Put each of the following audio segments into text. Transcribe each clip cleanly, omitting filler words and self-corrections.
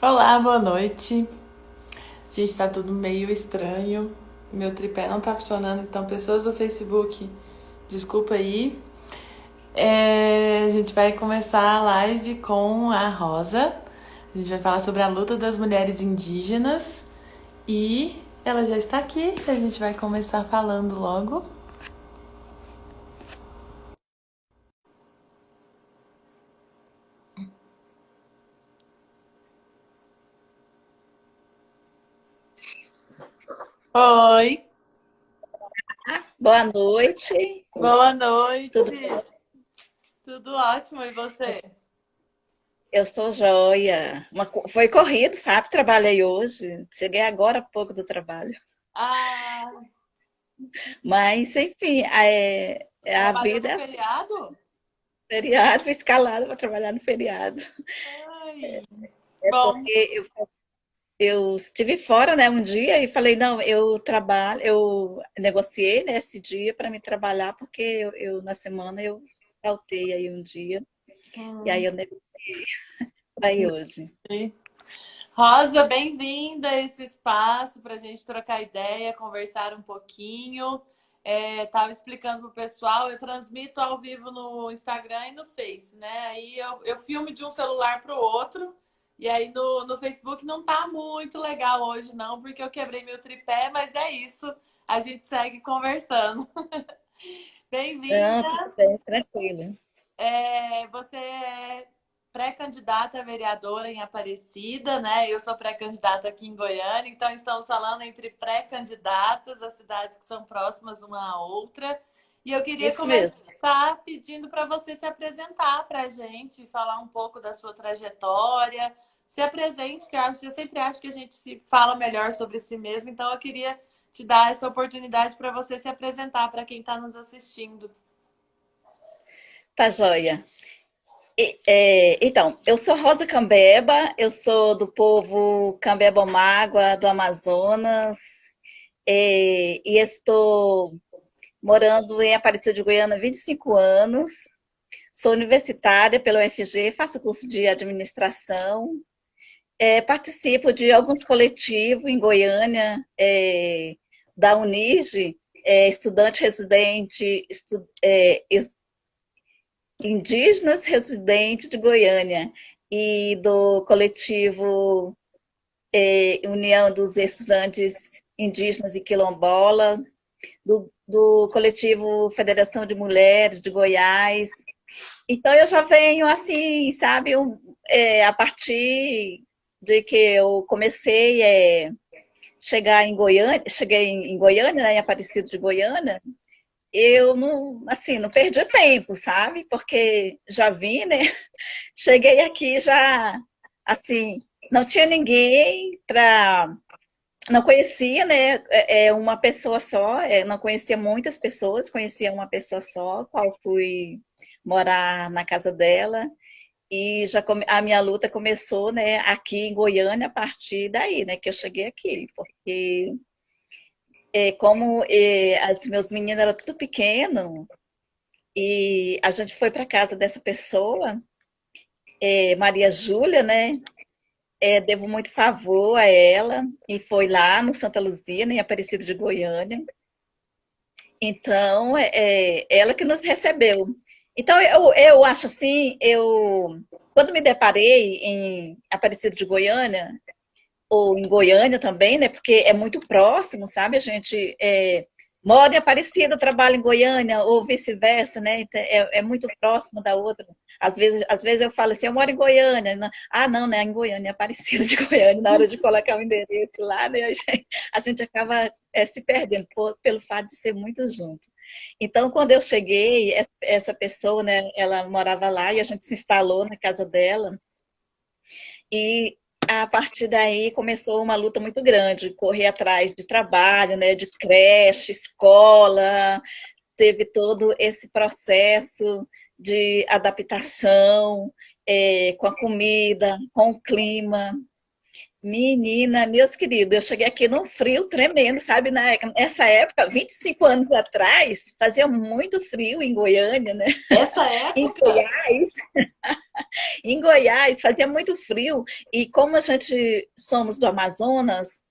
Olá, boa noite. Gente, tá tudo meio estranho. Meu tripé não tá funcionando, então pessoas do Facebook, desculpa aí. A gente vai começar a live com a Rosa. A gente vai falar sobre a luta das mulheres indígenas e ela já está aqui. A gente vai começar falando logo. Oi, Boa noite, boa tudo noite. bem? Tudo ótimo e você? Eu sou joia. Foi corrido, sabe? Trabalhei hoje. Cheguei agora há pouco do trabalho. Ah, Mas, enfim, a trabalhou vida no é assim. feriado? Feriado, fui escalada para trabalhar no feriado. Ai, É bom. porque eu estive fora, né, um dia e falei, não, eu trabalho, eu negociei, né, esse dia para me trabalhar, porque na semana eu faltei aí um dia, e aí Hum. eu negociei para ir hoje. Rosa, bem-vinda a esse espaço para a gente trocar ideia, conversar um pouquinho. Tava explicando pro pessoal, eu transmito ao vivo no Instagram e no Face, né? Aí eu filmo de um celular para o outro, e aí no Facebook não tá muito legal hoje, não, porque eu quebrei meu tripé, mas é isso, a gente segue conversando. Não, Bem-vinda! tudo bem, tranquilo. Você é pré-candidata a vereadora em Aparecida, né? Eu sou pré-candidata aqui em Goiânia, então estamos falando entre pré-candidatas, as cidades que são próximas uma à outra. E eu queria Isso mesmo. começar pedindo para você se apresentar para a gente, falar um pouco da sua trajetória. Se apresente, que eu sempre acho que a gente se fala melhor sobre si mesmo, então eu queria te dar essa oportunidade para você se apresentar para quem está nos assistindo. Tá joia. Então, eu sou Rosa Cambeba, eu sou do povo Cambeba Mágua do Amazonas, e estou morando em Aparecida de Goiânia há 25 anos. Sou universitária pela UFG, faço curso de administração, participo de alguns coletivos em Goiânia, da Unige, estudante residente, indígenas residentes de Goiânia e do coletivo União dos Estudantes Indígenas e Quilombola, do coletivo Federação de Mulheres de Goiás. Então eu já venho assim, sabe, a partir de que eu comecei chegar em Goiânia, cheguei em Goiânia, né, em Aparecido de Goiânia, eu não, assim, não perdi tempo, sabe? Porque já vi, né? Cheguei aqui já, assim, não tinha ninguém para. Não conhecia, né? Uma pessoa só, não conhecia muitas pessoas, conhecia uma pessoa só, qual fui morar na casa dela. E a minha luta começou, né, aqui em Goiânia, a partir daí, né, que eu cheguei aqui. Porque, como as meus meninos eram tudo pequeno, e a gente foi para casa dessa pessoa, Maria Júlia, né? Devo muito favor a ela, e foi lá no Santa Luzia, né, em Aparecida de Goiânia. Então, ela que nos recebeu. Então, eu acho assim, quando me deparei em Aparecida de Goiânia, ou em Goiânia também, né? Porque é muito próximo, sabe? A gente mora em Aparecida, trabalha em Goiânia, ou vice-versa, né? Então, é muito próximo da outra. Às vezes eu falo assim, eu moro em Goiânia. Ah, não, né? Em Goiânia, é Aparecida de Goiânia. Na hora de colocar o endereço lá, né? A gente acaba se perdendo pelo fato de ser muito junto. Então, quando eu cheguei, essa pessoa, né? Ela morava lá e a gente se instalou na casa dela. E a partir daí começou uma luta muito grande, correr atrás de trabalho, né, de creche, escola, teve todo esse processo de adaptação com a comida, com o clima. Menina, meus queridos, eu cheguei aqui num frio tremendo, sabe? Nessa época, 25 anos atrás, fazia muito frio em Goiânia, né? Essa Em época? Goiás, em Goiás fazia muito frio. E como a gente somos do Amazonas,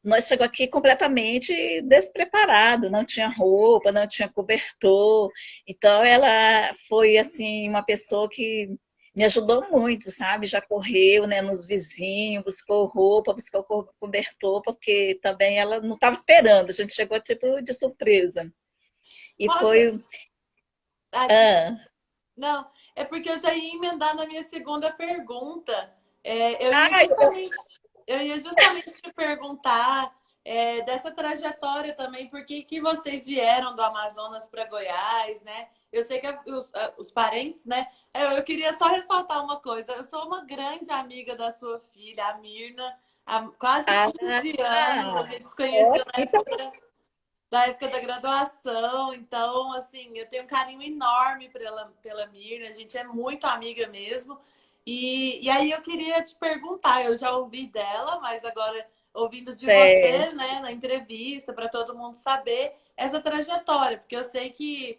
nós chegou aqui completamente despreparado, não tinha roupa, não tinha cobertor. Então ela foi assim uma pessoa que me ajudou muito, sabe? Já correu, né, nos vizinhos, buscou roupa, buscou cobertor, porque também ela não estava esperando. A gente chegou tipo de surpresa. E Rosa, foi, ah, ah, não, é porque eu já ia emendar na minha segunda pergunta. É, ah, eu ia justamente te perguntar dessa trajetória também, por que que vocês vieram do Amazonas para Goiás, né? Eu sei que os parentes, né? Eu queria só ressaltar uma coisa. Eu sou uma grande amiga da sua filha, a Mirna, há quase ah, 15 anos. A gente se conheceu ótimo. Então, da época da graduação. Então, assim, eu tenho um carinho enorme pela Mirna, a gente é muito amiga mesmo. E aí eu queria te perguntar, eu já ouvi dela, mas agora ouvindo de você, certo. né, na entrevista, para todo mundo saber essa trajetória, porque eu sei que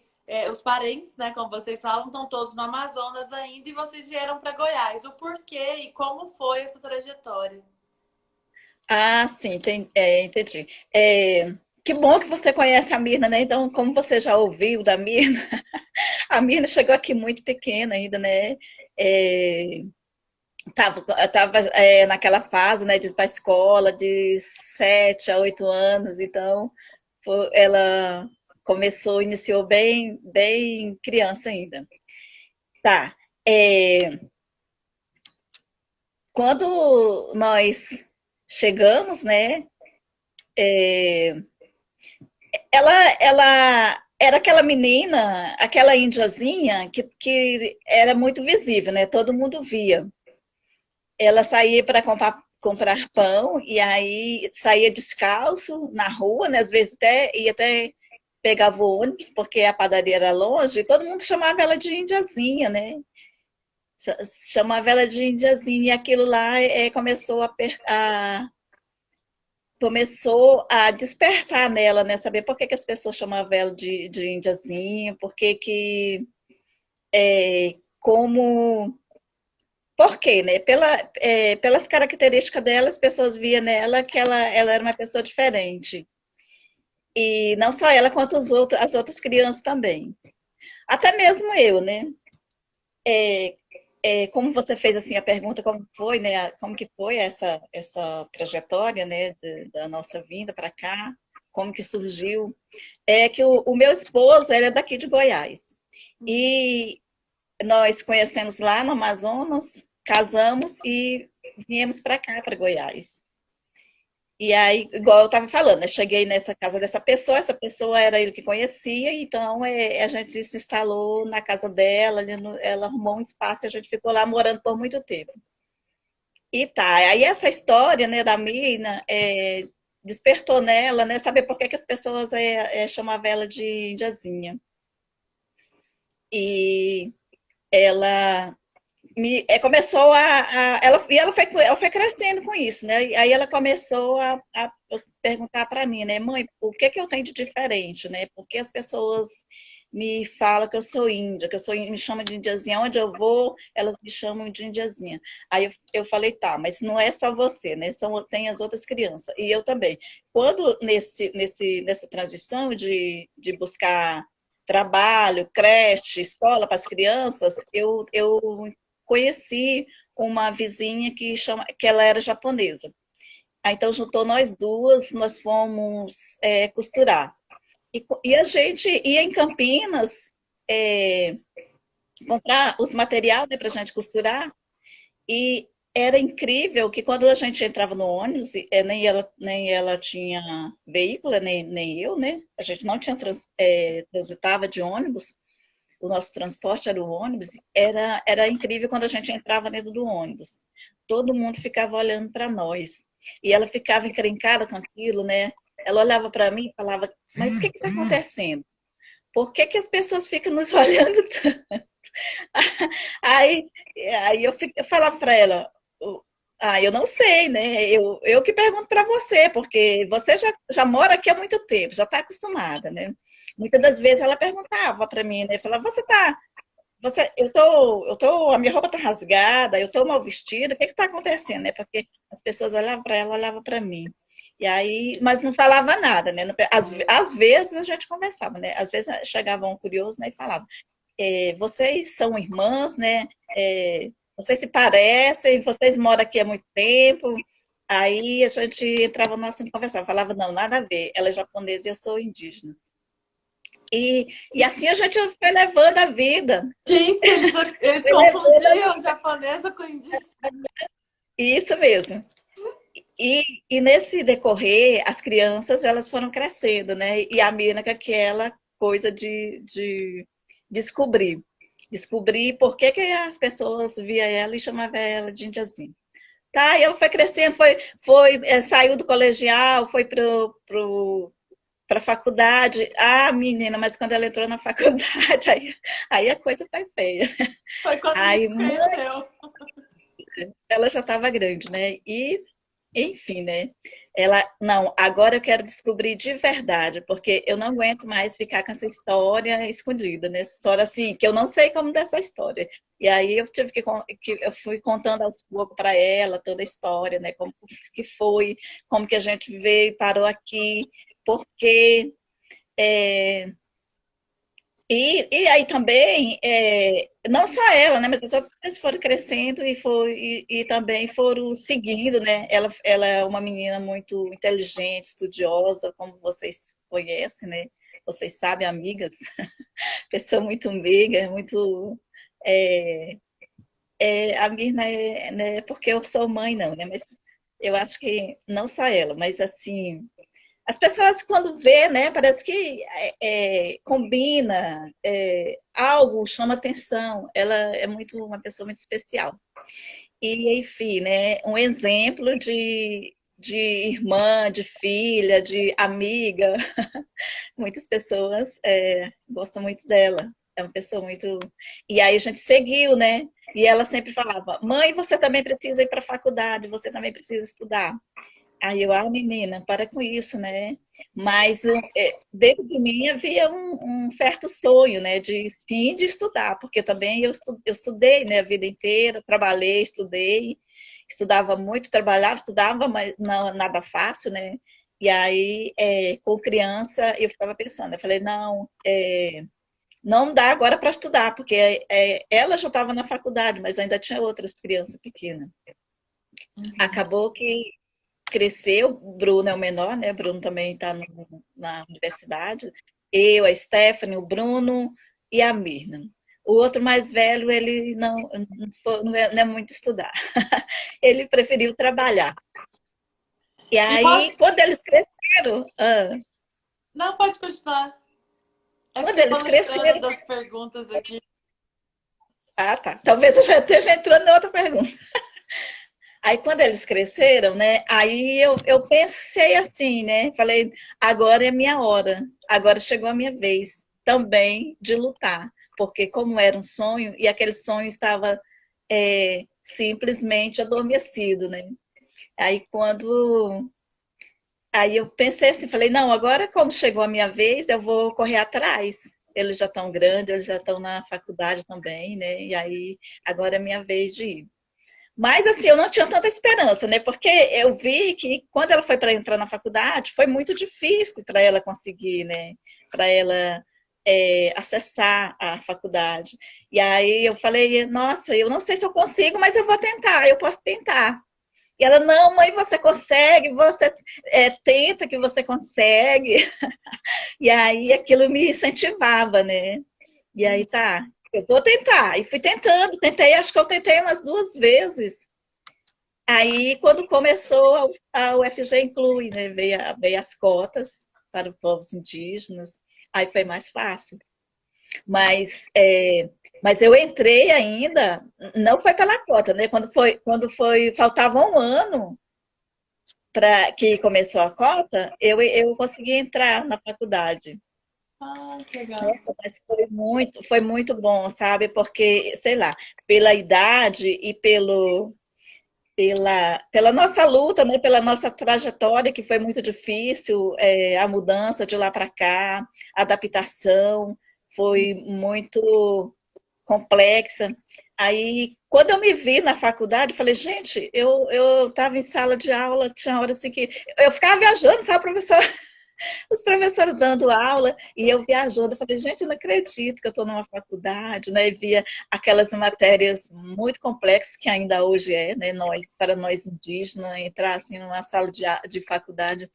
os parentes, né, como vocês falam, estão todos no Amazonas ainda e vocês vieram para Goiás. O porquê e como foi essa trajetória? Ah, sim, entendi. Que bom que você conhece a Mirna, né? Então, como você já ouviu da Mirna, a Mirna chegou aqui muito pequena ainda, né? É, tava naquela fase, né, de ir para a escola, de 7 a 8 anos, então ela iniciou bem criança ainda. Tá. É, quando nós chegamos, né? Ela era aquela menina, aquela índiazinha que era muito visível, né? Todo mundo via. Ela saía para comprar pão e aí saía descalço na rua, né? Às vezes até pegava o ônibus porque a padaria era longe e todo mundo chamava ela de índiazinha, né? Chamava ela de índiazinha e aquilo lá começou a despertar nela, né? Saber por que, que as pessoas chamavam ela de índiazinha, por que que, como, por quê, né? Pelas características dela, as pessoas viam nela que ela era uma pessoa diferente. E não só ela, quanto as outras crianças também. Até mesmo eu, né? Como você fez assim a pergunta, como foi, né? Como que foi essa trajetória, né? Da nossa vinda para cá? Como que surgiu? É que o meu esposo, ele é daqui de Goiás. Uhum. E nós conhecemos lá no Amazonas, casamos e viemos para cá, para Goiás. E aí, igual eu estava falando, eu cheguei nessa casa dessa pessoa, essa pessoa era ele que conhecia, então a gente se instalou na casa dela, ela arrumou um espaço e a gente ficou lá morando por muito tempo. E tá, aí essa história, né, da mina despertou nela, né, saber por que, que as pessoas chamavam ela de indiazinha. E ela começou ela foi crescendo com isso, né? E aí ela começou a perguntar para mim, né, mãe, o que que eu tenho de diferente, né? Porque as pessoas me falam que eu sou índia, me chamam de indiazinha. Onde eu vou, elas me chamam de indiazinha. Aí eu falei, tá, mas não é só você, né? Tem as outras crianças. E eu também. Quando nessa transição de buscar trabalho, creche, escola para as crianças, eu conheci uma vizinha que ela era japonesa. Aí, então juntou nós duas, nós fomos costurar. E a gente ia em Campinas é, comprar os materiais, né, para a gente costurar. E era incrível que quando a gente entrava no ônibus, nem ela tinha veículo, nem eu, né? A gente não tinha transitava de ônibus. O nosso transporte era o ônibus, era incrível quando a gente entrava dentro do ônibus. Todo mundo ficava olhando para nós. E ela ficava encrencada com aquilo, né? Ela olhava para mim e falava, mas o que está acontecendo? Por que, que as pessoas ficam nos olhando tanto? Aí, aí eu falava para ela, Eu não sei, né? Eu que pergunto para você, porque você já mora aqui há muito tempo, já está acostumada, né? Muitas das vezes ela perguntava para mim, né? Falava, a minha roupa tá rasgada, eu tô mal vestida, o que que tá acontecendo, né? Porque as pessoas olhavam para ela, olhavam para mim. E aí, mas não falava nada, né? Às vezes a gente conversava, né? Às vezes chegava um curioso, né, e falava, vocês são irmãs, né? Vocês se parecem, vocês moram aqui há muito tempo. Aí a gente entrava no assunto e conversava, falava, não, nada a ver, ela é japonesa e eu sou indígena. E assim a gente foi levando a vida. Gente, eles Foi levando a confundiam vida. japonesa com indígena. Isso mesmo. E nesse decorrer, as crianças elas foram crescendo, né? E a Mina com aquela coisa de descobrir. Descobrir por que, que as pessoas via ela e chamavam ela de indiazinha. Tá, e ela foi crescendo, saiu do colegial, foi para a faculdade. Ah, menina, mas quando ela entrou na faculdade, aí a coisa foi feia. Foi quando a gente Aí, se conheceu. ela já estava grande, né? E, enfim, né? Ela, não, agora eu quero descobrir de verdade, porque eu não aguento mais ficar com essa história escondida, né? Essa história assim, que eu não sei como dessa história. E aí eu tive que eu fui contando aos poucos para ela toda a história, né? Como que foi, como que a gente veio, parou aqui, por quê. É, e aí também, não só ela, né, mas as outras crianças foram crescendo e também foram seguindo, né? Ela é uma menina muito inteligente, estudiosa, como vocês conhecem, né? Vocês sabem, amigas, pessoa muito meiga, muito. É, a Mirna né, porque eu sou mãe, não, né? Mas eu acho que não só ela, mas assim, as pessoas, quando vê, né, parece que combina, algo chama atenção. Ela é uma pessoa muito especial. E, enfim, né, um exemplo de irmã, de filha, de amiga. Muitas pessoas gostam muito dela. É uma pessoa muito. E aí a gente seguiu, né? E ela sempre falava: mãe, você também precisa ir para a faculdade, você também precisa estudar. Aí eu, menina, para com isso, né? Mas dentro de mim havia um certo sonho, né? De sim, de estudar, porque também eu estudei, né? A vida inteira, trabalhei, estudei, estudava muito, trabalhava, estudava, mas não nada fácil, né? E aí, com criança, eu ficava pensando, eu falei, não, não dá agora para estudar, porque ela já estava na faculdade, mas ainda tinha outras crianças pequenas. Uhum. Acabou que cresceu, o Bruno é o menor, né? O Bruno também está na universidade. Eu, a Stephanie, o Bruno e a Mirna. O outro mais velho, ele não é muito estudar. Ele preferiu trabalhar. E E qual... aí, quando eles cresceram, Não, pode continuar. É quando porque eu tô eles lembrando cresceram, das perguntas aqui. tá. Talvez eu já esteja entrando na outra pergunta. Aí, quando eles cresceram, né? Aí eu pensei assim, né? Falei, agora é minha hora. Agora chegou a minha vez também de lutar. Porque como era um sonho, e aquele sonho estava simplesmente adormecido, né? Aí, quando... Aí eu pensei assim, falei, não, agora como chegou a minha vez, eu vou correr atrás. Eles já estão grandes, eles já estão na faculdade também, né? E aí, agora é minha vez de ir. Mas assim, eu não tinha tanta esperança, né? Porque eu vi que quando ela foi para entrar na faculdade, foi muito difícil para ela conseguir, né? Para ela acessar a faculdade. E aí eu falei, nossa, eu não sei se eu consigo, mas eu vou tentar, eu posso tentar. E ela, não, mãe, você consegue, você tenta que você consegue. E aí aquilo me incentivava, né? E aí tá, eu vou tentar. E fui tentando, tentei, acho que eu tentei umas 2 vezes. Aí, quando começou a UFG Inclui, né, veio as cotas para os povos indígenas, aí foi mais fácil. Mas, mas eu entrei ainda, não foi pela cota, né? Faltava um ano para que começou a cota, eu consegui entrar na faculdade. Ah, que legal. Nossa, mas foi muito bom, sabe? Porque, sei lá, pela idade e pela nossa luta, né, pela nossa trajetória, que foi muito difícil, a mudança de lá para cá, a adaptação foi muito complexa. Aí, quando eu me vi na faculdade, eu falei, gente, eu estava em sala de aula, tinha hora assim que eu ficava viajando, sabe, professor? Os professores dando aula e eu viajando. Eu falei, gente, eu não acredito que eu estou numa faculdade, né? E via aquelas matérias muito complexas que ainda hoje é, né? Para nós indígenas, entrar assim numa sala de faculdade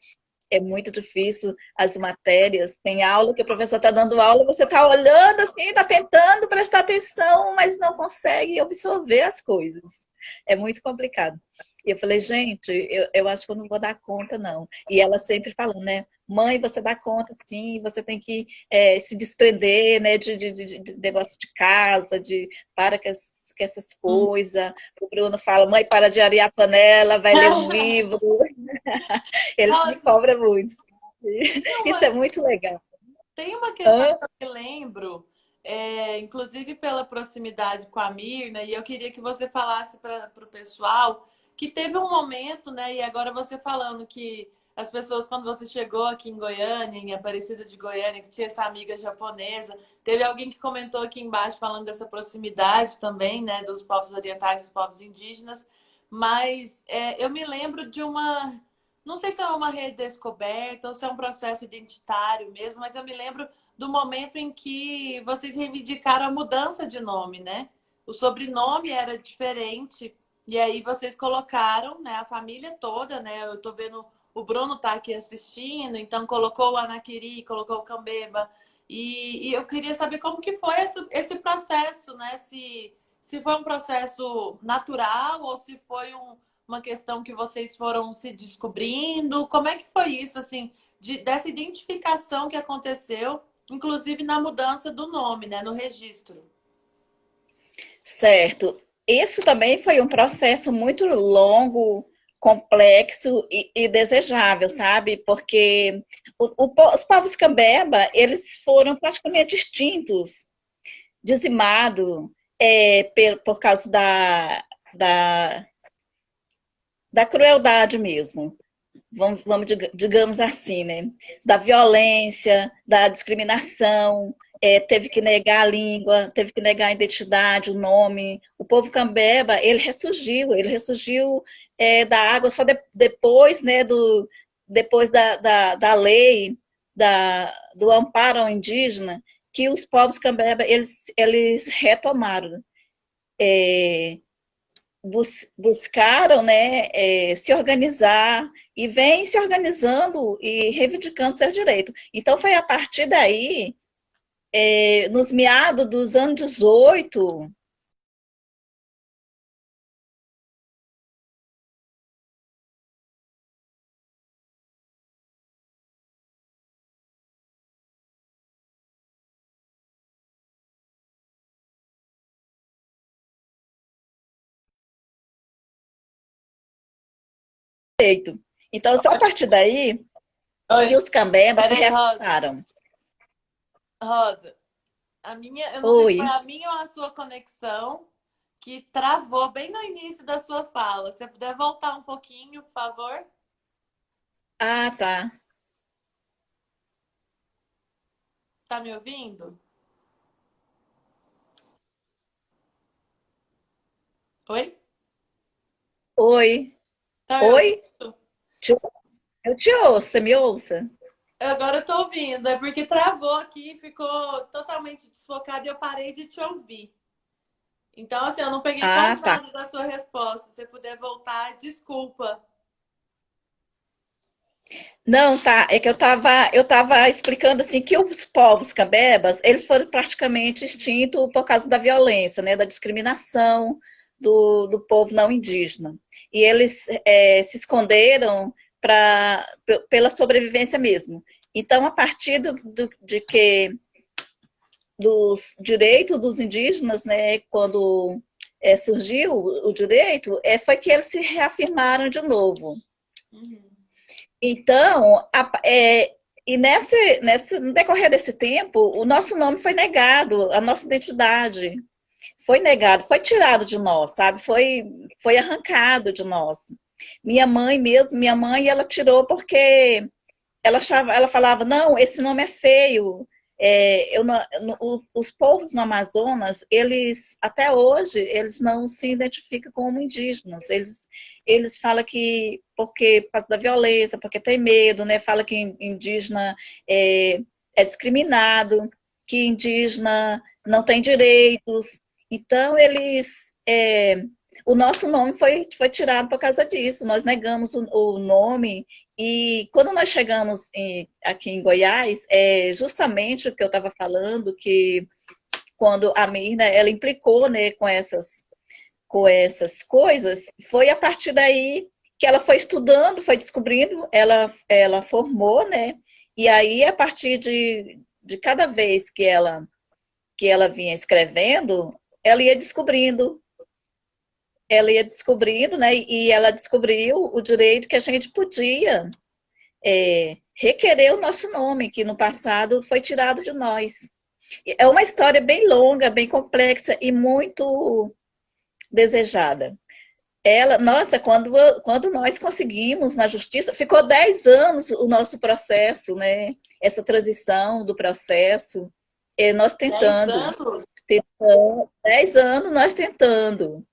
é muito difícil. As matérias, tem aula que o professor está dando aula, você está olhando assim, está tentando prestar atenção, mas não consegue absorver as coisas. É muito complicado. E eu falei, gente, eu acho que eu não vou dar conta, não. E ela sempre falando, né? Mãe, você dá conta, sim, você tem que se desprender, né, de negócio de casa, para com essas coisas. O Bruno fala, mãe, para de arear a panela, vai ler um livro. Eles me Rosa, cobram muito. tem Isso uma, é muito legal. tem uma questão Hã? que eu me lembro, inclusive pela proximidade com a Mirna, e eu queria que você falasse para o pessoal que teve um momento, né? E agora você falando que as pessoas, quando você chegou aqui em Goiânia, em Aparecida de Goiânia, que tinha essa amiga japonesa, teve alguém que comentou aqui embaixo falando dessa proximidade também, né? Dos povos orientais, dos povos indígenas. Mas eu me lembro de uma, não sei se é uma redescoberta ou se é um processo identitário mesmo, mas eu me lembro do momento em que vocês reivindicaram a mudança de nome, né? O sobrenome era diferente e aí vocês colocaram, né, a família toda, né? Eu tô vendo o Bruno tá aqui assistindo, então colocou o Anaquiri, colocou o Cambeba. E eu queria saber como que foi esse processo, né? Se foi um processo natural ou se foi uma questão que vocês foram se descobrindo. Como é que foi isso, assim, dessa identificação que aconteceu, inclusive na mudança do nome, né, no registro? Certo. Isso também foi um processo muito longo, complexo e desejável, sabe? Porque os povos Cambeba, eles foram praticamente extintos, dizimados, por causa da, da crueldade mesmo. Digamos assim, né? Da violência, da discriminação, teve que negar a língua, teve que negar a identidade, o nome. O povo Cambeba, ele ressurgiu da água só depois, né, depois da lei, do amparo ao indígena, que os povos Cambeba, eles retomaram. É, buscaram, né, se organizar e vem se organizando e reivindicando seu direito. Então, foi a partir daí, nos meados dos anos 18, então, só a partir daí que Oi, os cambembas se peraí, Rosa. reformaram. Rosa, a minha, eu não sei se foi Oi. a minha ou a sua conexão que travou bem no início da sua fala. Se você puder voltar um pouquinho, por favor. Ah, tá. Tá me ouvindo? Oi? Oi. Tá me Oi. ouvindo? Eu te ouço, você me ouça? Agora eu tô ouvindo, é porque travou aqui, ficou totalmente desfocado e eu parei de te ouvir. Então, assim, eu não peguei Ah, quase tá. nada da sua resposta. Se você puder voltar, desculpa. Não, tá. É que eu tava explicando assim que os povos cambebas, eles foram praticamente extintos por causa da violência, né, da discriminação do povo não indígena. E eles se esconderam pela sobrevivência mesmo. Então, a partir de que dos direitos dos indígenas, né, quando surgiu o direito, foi que eles se reafirmaram de novo. Uhum. Então, no decorrer desse tempo, o nosso nome foi negado, a nossa identidade. foi negado, foi tirado de nós, sabe? Foi arrancado de nós. Minha mãe mesmo, minha mãe, ela tirou porque ela falava, não, esse nome é feio. Os povos no Amazonas, eles, até hoje, eles não se identificam como indígenas. Eles falam que, porque, por causa da violência, porque tem medo, né? Fala que indígena é discriminado, que indígena não tem direitos. Então, o nosso nome foi tirado por causa disso. Nós negamos o nome e quando nós chegamos aqui em Goiás, é justamente o que eu estava falando, que quando a Mirna, ela implicou, né, com essas coisas, foi a partir daí que ela foi estudando, foi descobrindo, ela formou, né, e aí a partir de cada vez que ela vinha escrevendo, ela ia descobrindo, né, e ela descobriu o direito que a gente podia requerer o nosso nome, que no passado foi tirado de nós. É uma história bem longa, bem complexa e muito desejada. Nossa, quando nós conseguimos na justiça, ficou 10 anos o nosso processo, né? Essa transição do processo, nós 10 tentando, anos? 10 anos nós tentando.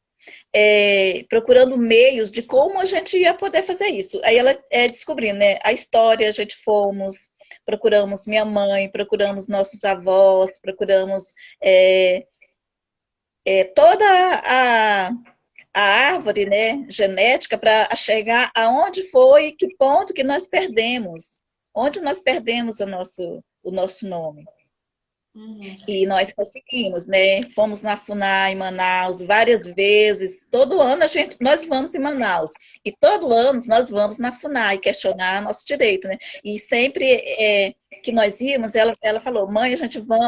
Procurando meios de como a gente ia poder fazer isso. Aí ela descobrindo, né? A história, a gente procuramos minha mãe, procuramos nossos avós, procuramos toda a árvore, né, genética para chegar aonde foi, que ponto que nós perdemos, onde nós perdemos o nosso nome. Uhum. E nós conseguimos, né? Fomos na FUNAI em Manaus várias vezes. Todo ano nós vamos em Manaus. E todo ano nós vamos na FUNAI questionar nosso direito, né? E sempre que nós íamos, ela falou, mãe,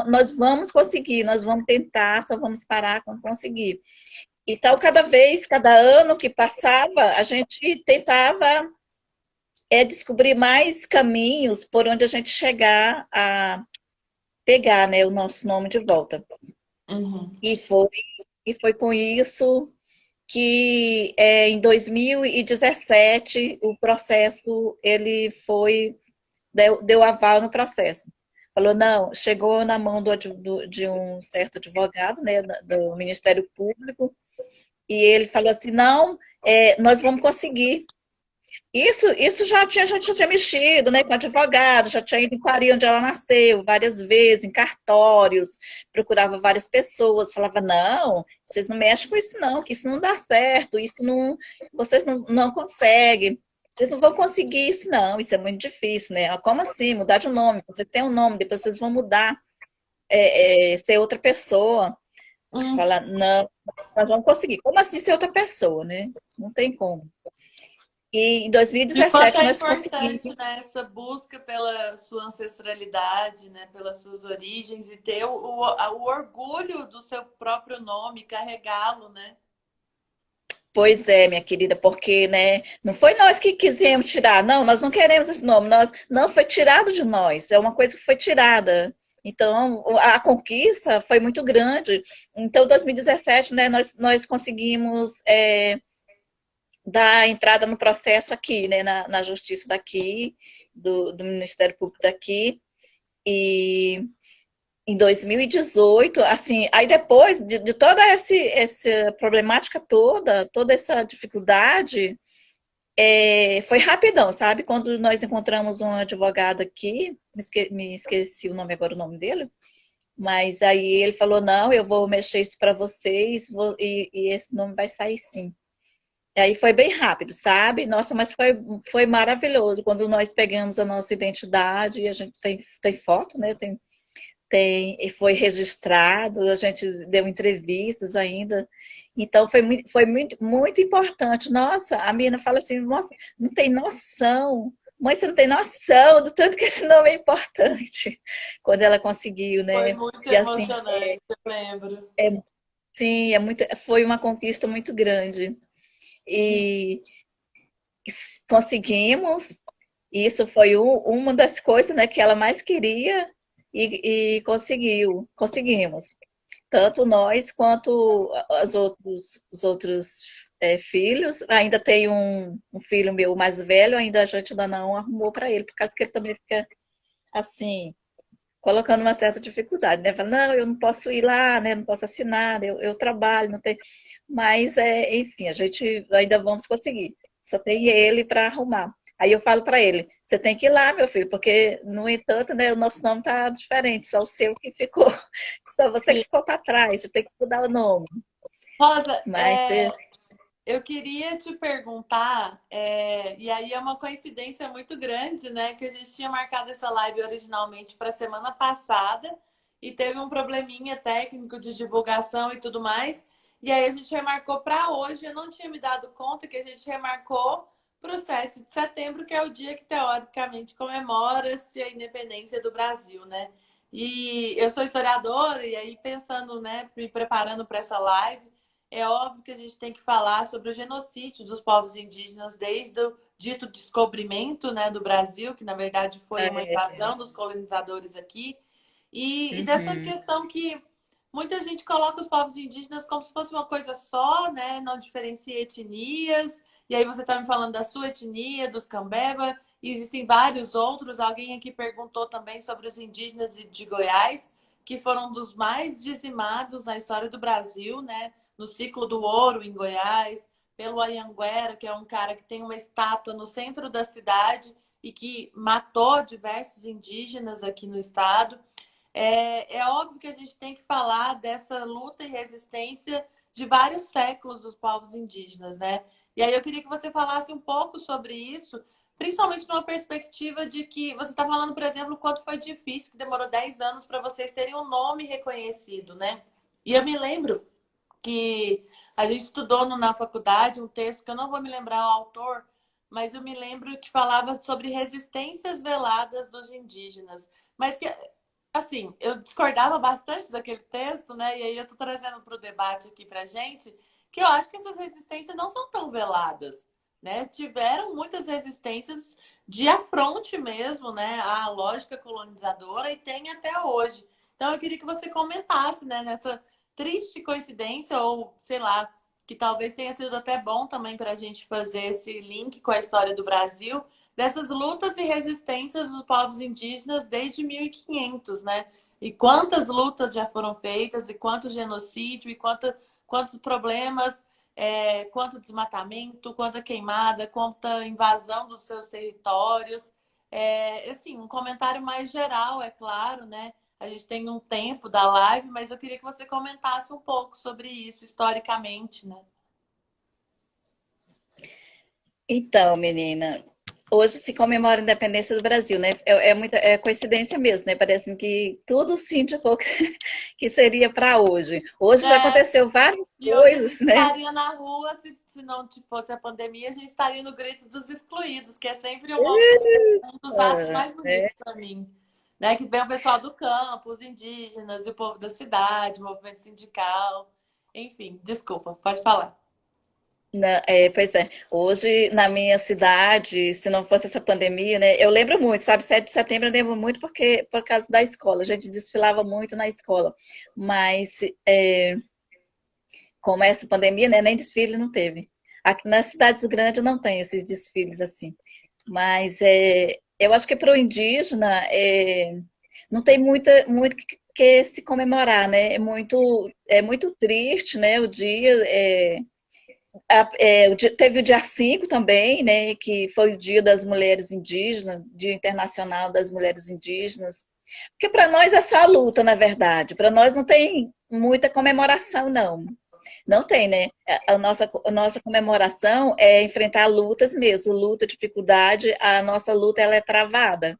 nós vamos conseguir, nós vamos tentar, só vamos parar quando conseguir. Então, cada ano que passava, a gente tentava descobrir mais caminhos por onde a gente chegar a pegar, né, o nosso nome de volta. Uhum. E foi, e foi com isso que em 2017 o processo deu aval no processo. Falou, não, chegou na mão de um certo advogado, né, do Ministério Público, e ele falou assim, não, nós vamos conseguir. Isso a gente já tinha mexido, né, com advogado, já tinha ido em Quari, onde ela nasceu, várias vezes, em cartórios, procurava várias pessoas, falava, não, vocês não mexem com isso não, que isso não dá certo, vocês não conseguem, vocês não vão conseguir isso não, isso é muito difícil, né? Como assim, mudar de nome? Você tem um nome, depois vocês vão mudar, ser outra pessoa. Hum. Fala, não, nós vamos conseguir. Como assim ser outra pessoa, né? Não tem como. E em E o quanto 2017 é nós conseguimos. importante, né, essa busca pela sua ancestralidade, né, pelas suas origens e ter o orgulho do seu próprio nome, carregá-lo, né? Pois é, minha querida, porque, né, não foi nós que quisemos tirar, não, nós não queremos esse nome, não foi tirado de nós, é uma coisa que foi tirada. Então, a conquista foi muito grande. Então, em 2017, né, nós conseguimos dar entrada no processo aqui, né, na justiça daqui, do Ministério Público daqui, e em 2018, assim, aí depois de toda essa problemática toda essa dificuldade, foi rapidão, sabe? Quando nós encontramos um advogado aqui, me esqueci o nome agora, o nome dele, mas aí ele falou, não, eu vou mexer isso para vocês e esse nome vai sair sim. E aí foi bem rápido, sabe? Nossa, mas foi maravilhoso quando nós pegamos a nossa identidade e a gente tem foto, né? E foi registrado, a gente deu entrevistas ainda. Então foi muito, muito importante. Nossa, a menina fala assim, nossa, não tem noção. Mãe, você não tem noção do tanto que esse nome é importante. Quando ela conseguiu, Foi né? muito E assim, emocionante, eu lembro. sim, foi uma conquista muito grande. E conseguimos. Isso foi uma das coisas, né, que ela mais queria e conseguimos. tanto nós quanto os outros filhos. Ainda tem um filho meu mais velho, ainda a gente ainda não arrumou para ele, por causa que ele também fica assim, colocando uma certa dificuldade, né? Fala, não, eu não posso ir lá, né? Não posso assinar, eu trabalho, não tem. Mas, enfim, a gente ainda vamos conseguir. Só tem ele para arrumar. Aí eu falo para ele, você tem que ir lá, meu filho, porque, no entanto, né, o nosso nome está diferente, só o seu que ficou, só você que Sim. ficou para trás, você tem que mudar o nome. Rosa, Mas, eu queria te perguntar, e aí é uma coincidência muito grande, né? Que a gente tinha marcado essa live originalmente para a semana passada e teve um probleminha técnico de divulgação e tudo mais. E aí a gente remarcou para hoje. Eu não tinha me dado conta que a gente remarcou para o 7 de setembro, que é o dia que teoricamente comemora-se a independência do Brasil, né? E eu sou historiadora, e aí pensando, né, me preparando para essa live. É óbvio que a gente tem que falar sobre o genocídio dos povos indígenas desde o dito descobrimento, né, do Brasil, que na verdade foi uma é, invasão dos colonizadores aqui, e dessa uhum, questão que muita gente coloca os povos indígenas como se fosse uma coisa só, né, não diferencia etnias, e aí você está me falando da sua etnia, dos Cambeba, e existem vários outros. Alguém aqui perguntou também sobre os indígenas de Goiás, que foram dos mais dizimados na história do Brasil, né? No ciclo do ouro em Goiás, pelo Anhanguera, que é um cara que tem uma estátua no centro da cidade e que matou diversos indígenas aqui no estado. É óbvio que a gente tem que falar dessa luta e resistência de vários séculos dos povos indígenas, né? E aí eu queria que você falasse um pouco sobre isso, principalmente numa perspectiva de que você está falando, por exemplo, o quanto foi difícil, que demorou 10 anos para vocês terem um nome reconhecido, né? E eu me lembro que a gente estudou na faculdade um texto que eu não vou me lembrar o autor, mas eu me lembro que falava sobre resistências veladas dos indígenas. Mas que, assim, eu discordava bastante daquele texto, né? E aí eu estou trazendo para o debate aqui para gente, que eu acho que essas resistências não são tão veladas, né? Tiveram muitas resistências de afronte mesmo, né? À lógica colonizadora e tem até hoje. Então eu queria que você comentasse, né, nessa triste coincidência, ou sei lá, que talvez tenha sido até bom também para a gente fazer esse link com a história do Brasil, dessas lutas e resistências dos povos indígenas desde 1500, né? E quantas lutas já foram feitas, e quanto genocídio, e quantos problemas, quanto desmatamento, quanta queimada, quanta invasão dos seus territórios. Assim, um comentário mais geral, é claro, né? A gente tem um tempo da live, mas eu queria que você comentasse um pouco sobre isso historicamente, né? então, menina, hoje se comemora a independência do Brasil, né? É coincidência mesmo, né? Parece que tudo se indicou que seria para hoje. Hoje já É, aconteceu várias e hoje a coisas, gente né? estaria na rua, se não fosse a pandemia, a gente estaria no grito dos excluídos, que é sempre um dos atos mais É. bonitos para mim. Né? Que vem o pessoal do campo, os indígenas, e o povo da cidade, o movimento sindical. Enfim, desculpa, pode falar. Pois é, hoje na minha cidade, se não fosse essa pandemia, né? Eu lembro muito, sabe? 7 de setembro eu lembro muito porque por causa da escola, a gente desfilava muito na escola, mas como essa pandemia, né? Nem desfile não teve. Aqui nas cidades grandes não tem esses desfiles assim. Mas eu acho que para o indígena não tem muito que se comemorar, né? É muito triste, né? O dia. Teve o dia 5 também, né? Que foi o Dia das Mulheres Indígenas, Dia Internacional das Mulheres Indígenas. Porque para nós é só a luta, na verdade. Para nós não tem muita comemoração, não. Não tem, né? A nossa comemoração é enfrentar lutas mesmo, luta, dificuldade, a nossa luta ela é travada.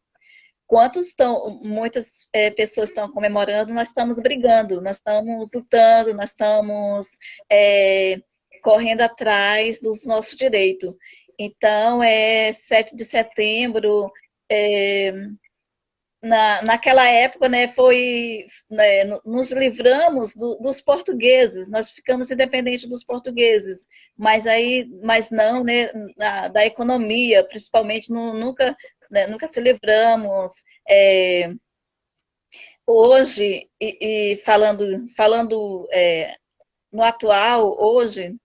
Muitas pessoas estão comemorando, nós estamos brigando, nós estamos lutando, nós estamos é, correndo atrás dos nossos direitos. Então, 7 de setembro, é, naquela época, né, nos livramos dos portugueses, nós ficamos independentes dos portugueses, mas não, né, da economia, principalmente, nunca, né, nunca se livramos, Hoje, e falando no atual, hoje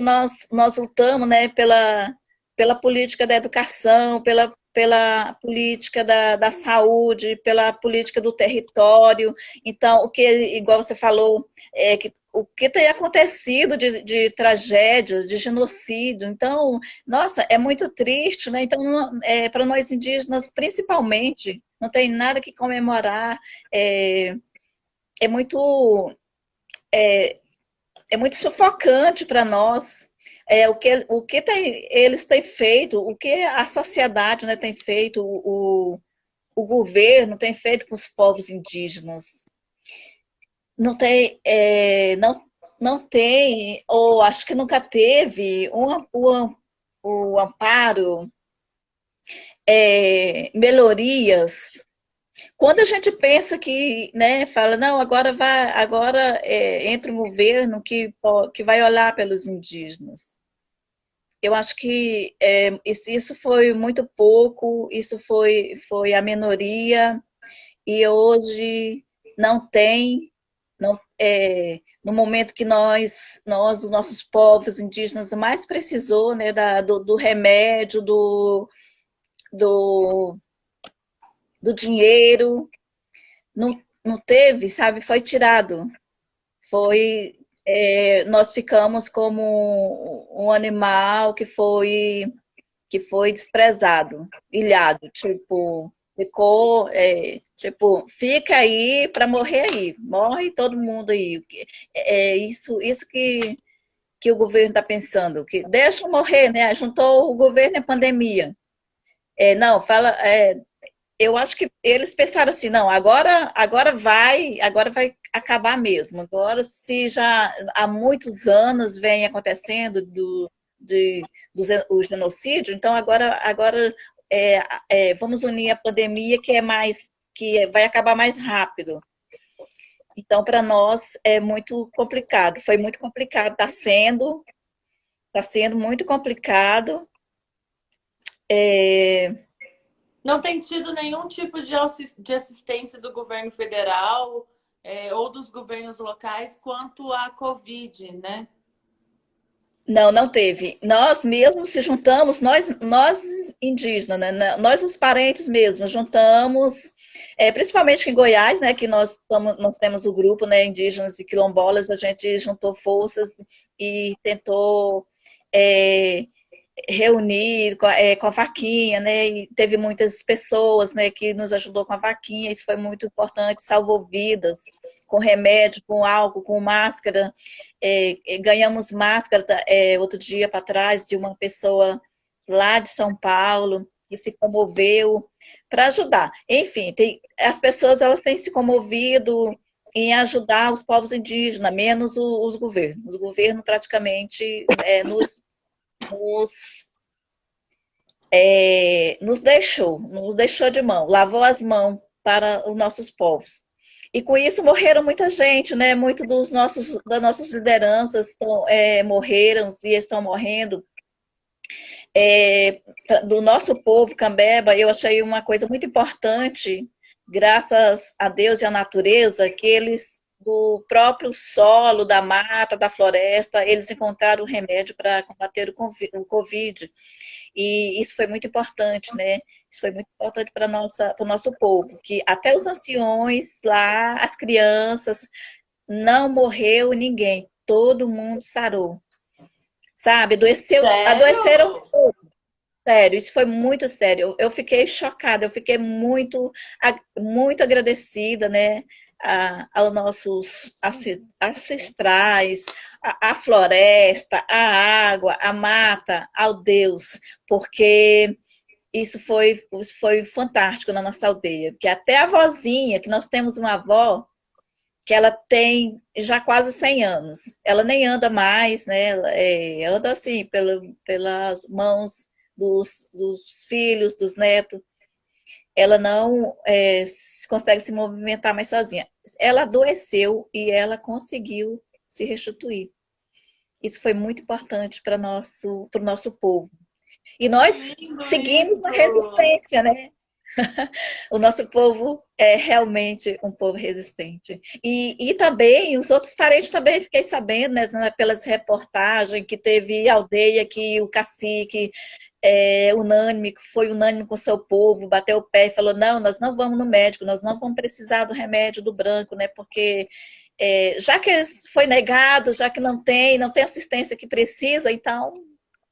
nós lutamos, né, pela política da educação, pela política da saúde, pela política do território. Então, o que, igual você falou, o que tem acontecido de tragédias, de genocídio. Então, nossa, é muito triste, né? Então, para nós indígenas, principalmente, não tem nada que comemorar. É, é muito é muito sufocante para nós. Eles têm feito, o que a sociedade, né, tem feito, o governo tem feito com os povos indígenas. Não tem, não tem, ou acho que nunca teve, o amparo, melhorias. Quando a gente pensa que, né, fala, não, agora entra um governo que vai olhar pelos indígenas. Eu acho que isso foi muito pouco, isso foi a minoria, e hoje não tem, não, no momento que os nossos povos indígenas mais precisou, né, do remédio, do, do dinheiro, não teve, sabe? Foi tirado. Nós ficamos como um animal que foi desprezado, ilhado, tipo, ficou, tipo, fica aí para morrer aí, morre todo mundo aí. É isso que o governo está pensando, que deixa eu morrer, né? Juntou o governo e a pandemia. Não, eu acho que eles pensaram assim, não, agora vai acabar mesmo. Agora, se já há muitos anos vem acontecendo de, o genocídio, então agora vamos unir a pandemia que vai acabar mais rápido. Então, para nós é muito complicado, foi muito complicado, está sendo muito complicado. É, Não tem tido nenhum tipo de assistência do governo federal, ou dos governos locais quanto à Covid, né? Não teve. Nós mesmos se juntamos, nós indígenas, né? Nós os parentes mesmos, juntamos, principalmente em Goiás, né? Que nós temos o grupo, né? Indígenas e quilombolas, a gente juntou forças e tentou é, reunir com a vaquinha, né? E teve muitas pessoas, né, que nos ajudou com a vaquinha, isso foi muito importante, salvou vidas, com remédio, com álcool, com máscara. Ganhamos máscara outro dia para trás de uma pessoa lá de São Paulo que se comoveu para ajudar. Enfim, as pessoas elas têm se comovido em ajudar os povos indígenas, menos os governos. Os governos praticamente nos, nos deixou de mão, lavou as mãos para os nossos povos. E com isso morreram muita gente, né? Muito das nossas lideranças morreram e estão morrendo. Do nosso povo, Cambeba, eu achei uma coisa muito importante, graças a Deus e à natureza, que eles, do próprio solo, da mata, da floresta, eles encontraram o remédio para combater o Covid. E isso foi muito importante, né? Isso foi muito importante para o nosso povo, que até os anciões lá, as crianças, não morreu ninguém, todo mundo sarou. Sabe, adoeceram Sério? sério, isso foi muito sério. Eu fiquei chocada, eu fiquei muito agradecida, né, aos nossos ancestrais, a floresta, a água, a mata, ao Deus, porque isso foi fantástico na nossa aldeia. Porque até a vozinha, que nós temos uma avó, que ela tem já quase 100 anos. Ela nem anda mais, né? Ela anda assim, pelas mãos dos filhos, dos netos. Ela não consegue se movimentar mais sozinha. Ela adoeceu e ela conseguiu se restituir. Isso foi muito importante para o nosso povo. E Que nós lindo seguimos isso! na resistência, né? O nosso povo é realmente um povo resistente. E também, os outros parentes também fiquei sabendo, né, pelas reportagens, que teve aldeia que o cacique unânime, que foi unânime com o seu povo, bateu o pé e falou, não, nós não vamos no médico, nós não vamos precisar do remédio do branco, né? Porque já que foi negado, já que não tem assistência que precisa, então,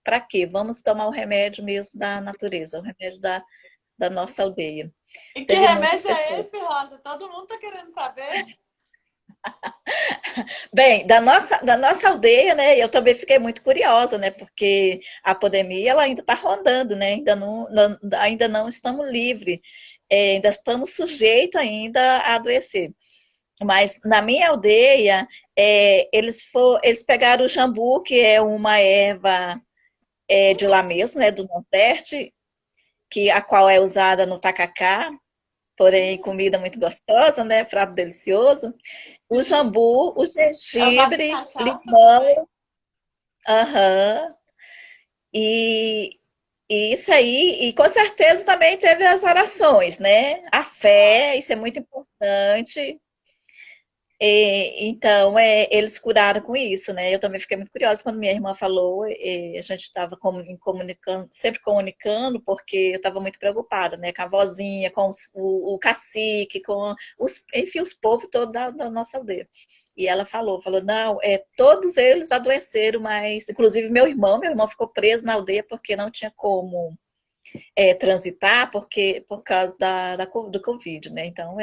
para quê? Vamos tomar o remédio mesmo da natureza, o remédio da nossa aldeia. E que Teve muitas remédio é pessoas. esse, Rosa? Todo mundo tá querendo saber. Bem, da nossa aldeia, né? Eu também fiquei muito curiosa, né? Porque a pandemia ela ainda está rondando, né? Ainda não estamos livres, ainda estamos sujeitos ainda a adoecer. Mas na minha aldeia, eles pegaram o jambu, que é uma erva de lá mesmo, né? Do Nordeste, a qual é usada no tacacá, porém comida muito gostosa, né? Prato delicioso. O Sim. jambu, o É usado em gengibre, cachaça também? limão, aham, e, e isso aí, e com certeza também teve as orações, né? A Claro. fé, isso é muito importante. Então, eles curaram com isso, né? Eu também fiquei muito curiosa quando minha irmã falou, a gente estava comunicando, sempre comunicando, porque eu estava muito preocupada, né? Com a vozinha, com o cacique, enfim, os povos todos da nossa aldeia. E ela falou, não, todos eles adoeceram, mas, inclusive meu irmão ficou preso na aldeia porque não tinha como transitar por causa do Covid, né? Então,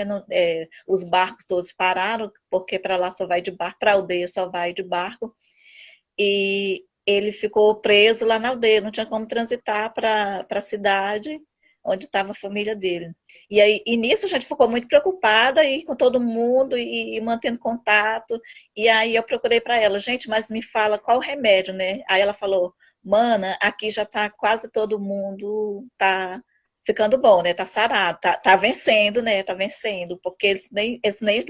os barcos todos pararam, porque para lá só vai de barco, para a aldeia só vai de barco, e ele ficou preso lá na aldeia, não tinha como transitar para a cidade onde estava a família dele. E nisso a gente ficou muito preocupada e com todo mundo e mantendo contato. E aí eu procurei para ela, gente, mas me fala qual o remédio, né? Aí ela falou, mana, aqui já tá quase todo mundo tá ficando bom, né? Tá sarado, tá vencendo, né? Tá vencendo, porque eles nem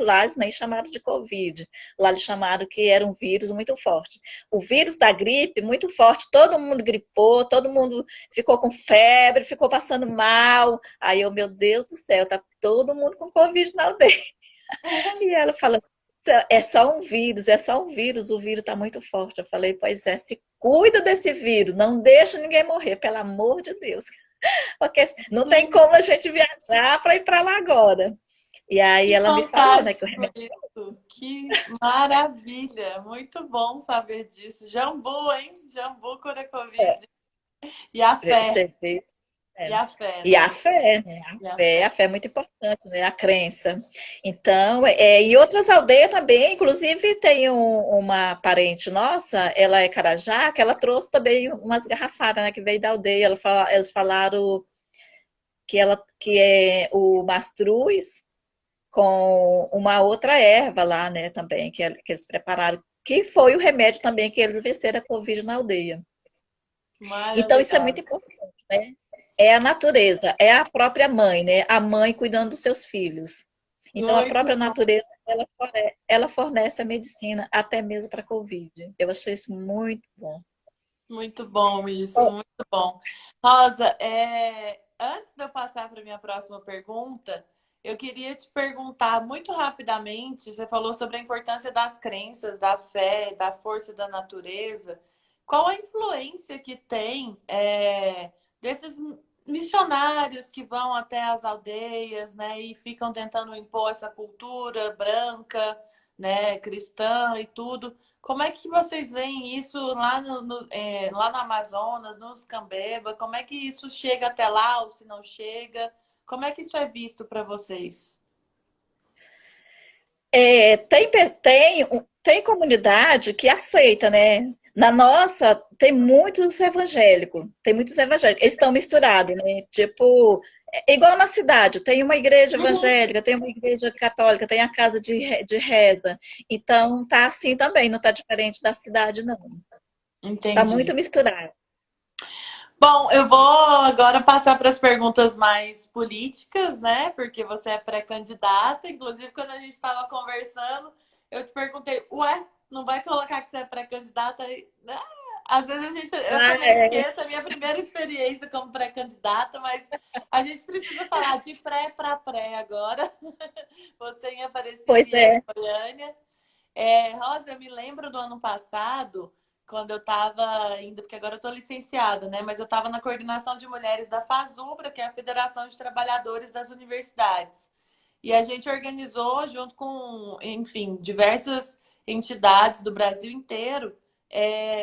lá eles nem chamaram de Covid. Lá eles chamaram que era um vírus muito forte. O vírus da gripe, muito forte, todo mundo gripou, todo mundo ficou com febre, ficou passando mal. Aí eu, meu Deus do céu, tá todo mundo com Covid na aldeia. E ela fala, é só um vírus, é só um vírus, o vírus tá muito forte. Eu falei, pois é, se cuida desse vírus, não deixa ninguém morrer, pelo amor de Deus. Porque não tem como a gente viajar para ir para lá agora. E aí Que ela me falou, né, que o fantástico remédio. isso! Que maravilha! Muito bom saber disso. Jambu, hein? Jambu cura Covid. E a fé. Você vê. E É. a fé, E a né? fé, né? E a fé. A fé é muito importante, né? A crença. Então, e outras aldeias também, inclusive tem uma parente nossa, ela é Carajá, que ela trouxe também umas garrafadas, né? Que veio da aldeia. Eles falaram que é o mastruz com uma outra erva lá, né? Também, que eles prepararam, que foi o remédio também que eles venceram a Covid na aldeia. Então, isso é muito Maravilhoso. importante, né? É a natureza, é a própria mãe, né? A mãe cuidando dos seus filhos. Então, a Muito própria bom. natureza, ela fornece a medicina até mesmo para a Covid. Eu achei isso muito bom. Muito bom isso, Bom, muito bom. Rosa, antes de eu passar para a minha próxima pergunta, eu queria te perguntar muito rapidamente, você falou sobre a importância das crenças, da fé, da força da natureza. Qual a influência que tem desses missionários que vão até as aldeias, né, e ficam tentando impor essa cultura branca, né, cristã e tudo? Como é que vocês veem isso lá lá no Amazonas, nos Cambeba? Como é que isso chega até lá ou se não chega? Como é que isso é visto para vocês? tem comunidade que aceita, né? Na nossa, tem muitos evangélicos, eles estão misturados, né? Tipo, igual na cidade, tem uma igreja Uhum. evangélica, tem uma igreja católica, tem a casa de reza. Então, tá assim também, não tá diferente da cidade, não. Tá Entendi. muito misturado. Bom, eu vou agora passar para as perguntas mais políticas, né? Porque você é pré-candidata. Inclusive, quando a gente estava conversando, eu te perguntei, ué, não vai colocar que você é pré-candidata aí? Às vezes eu Ah, também é. esqueço a minha primeira experiência como pré-candidata, mas a gente precisa falar de pré para pré agora. Você em Aparecida Pois e eu em é. Goiânia. Rosa, eu me lembro do ano passado, quando eu estava indo, porque agora eu estou licenciada, né? Mas eu estava na coordenação de mulheres da FASUBRA, que é a Federação de Trabalhadores das Universidades. E a gente organizou, junto com, enfim, diversas entidades do Brasil inteiro,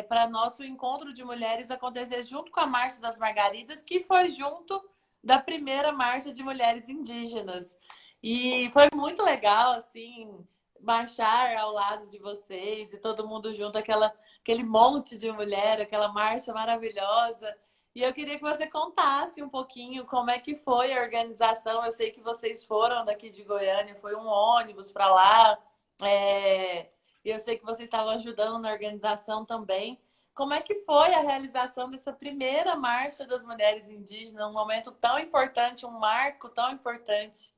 para nosso encontro de mulheres acontecer junto com a Marcha das Margaridas, que foi junto da primeira Marcha de Mulheres Indígenas. E foi muito legal, assim, marchar ao lado de vocês e todo mundo junto, aquele monte de mulher, aquela marcha maravilhosa. E eu queria que você contasse um pouquinho como é que foi a organização. Eu sei que vocês foram daqui de Goiânia, foi um ônibus para lá. E eu sei que vocês estavam ajudando na organização também. Como é que foi a realização dessa primeira Marcha das Mulheres Indígenas, um momento tão importante, um marco tão importante?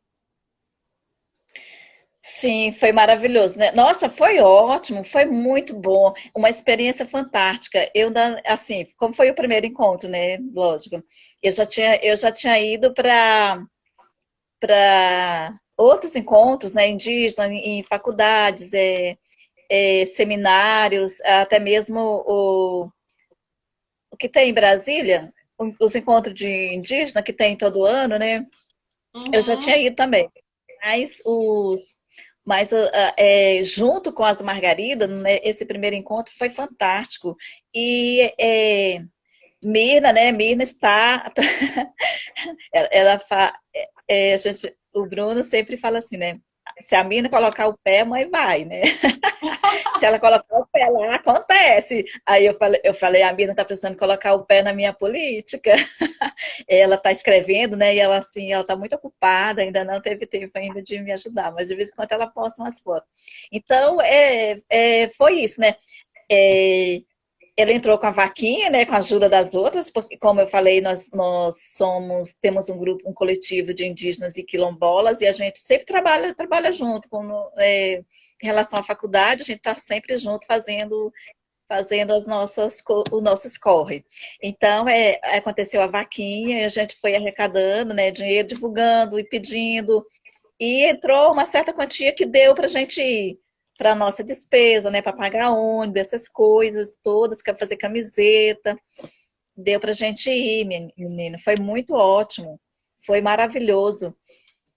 Sim, foi maravilhoso, né? Nossa, foi ótimo, foi muito bom, uma experiência fantástica. Assim, como foi o primeiro encontro, né? Lógico, eu já tinha ido para outros encontros, né? Indígenas, em faculdades, seminários, até mesmo o que tem em Brasília, os encontros de indígena que tem todo ano, né? Eu já tinha Uhum. ido também. Mas junto com as Margaridas, né, esse primeiro encontro foi fantástico. E Mirna, né? Mirna está. Ela fa, o Bruno sempre fala assim, né? Se a Mirna colocar o pé, a mãe vai, né? Se ela colocar o pé lá, acontece. Aí eu falei, a Mirna está precisando colocar o pé na minha política. Ela está escrevendo, né? E ela assim, ela está muito ocupada, ainda não teve tempo ainda de me ajudar, mas de vez em quando ela posta umas fotos. Então, foi isso, né? É, ela entrou com a vaquinha, né, com a ajuda das outras, porque, como eu falei, nós temos um grupo, um coletivo de indígenas e quilombolas, e a gente sempre trabalha junto, em relação à faculdade, a gente está sempre junto fazendo os nossos corre. Então, aconteceu a vaquinha, e a gente foi arrecadando, né, dinheiro, divulgando e pedindo, e entrou uma certa quantia que deu para a gente ir para a nossa despesa, né, para pagar ônibus, essas coisas todas, para fazer camiseta, deu para a gente ir, menino, foi muito ótimo, foi maravilhoso,